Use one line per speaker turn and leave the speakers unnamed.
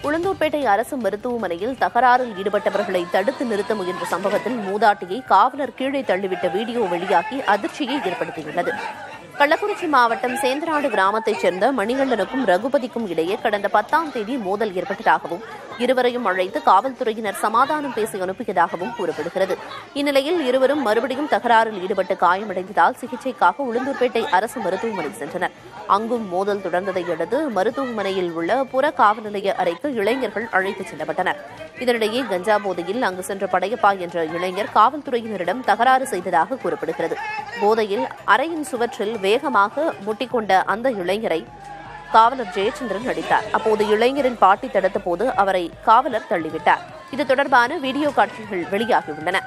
உளுந்தூர்பேட்டை அரசு மருத்துவமனையில் தகராறில் ஈடுபட்டவர்களை தடுத்து நிறுத்த முயன்ற சம்பவத்தில் மூதாட்டியை காவலர் கீழே தள்ளிவிட்ட வீடியோ வெளியாகி அதிர்ச்சியை ஏற்படுத்தியுள்ளது. கள்ளக்குறிச்சி மாவட்டம் சேந்தநாடு கிராமத்தைச் சேர்ந்த மணிகண்டனுக்கும் ரகுபதிக்கும் இடையே கடந்த 10ஆம் தேதி மோதல் ஏற்பட்டதாகவும் இருவரையும் அழைத்து காவல்துறையினர் சமாதானம் பேசி அனுப்பியதாகவும் கூறப்படுகிறது. இந்நிலையில் இருவரும் மறுபடியும் தகராறில் ஈடுபட்டு காயமடைந்ததால் சிகிச்சைக்காக உளுந்தூர்பேட்டை அரசு மருத்துவமனை சென்றனர். அங்கும் மோதல் தொடர்ந்ததை அடுத்து மருத்துவமனையில் உள்ள புற காவல் நிலைய அறைக்கு இளைஞர்கள் அழைத்துச் செல்லப்பட்டனர். இதனிடையே கஞ்சா போதையில் அங்கு சென்ற படையப்பா என்ற இளைஞர் காவல்துறையினரிடம் தகராறு செய்ததாக கூறப்படுகிறது. போதையில் அறையின் சுவற்றில் வேகமாக முட்டிக்கொண்ட அந்த இளைஞரை காவலர் ஜெயச்சந்திரன் அடித்தார். அப்போது இளைஞரின் பாட்டி தடுத்த போது அவரை காவலர் தள்ளிவிட்டார். இது தொடர்பான வீடியோ காட்சிகள் வெளியாகியுள்ளன.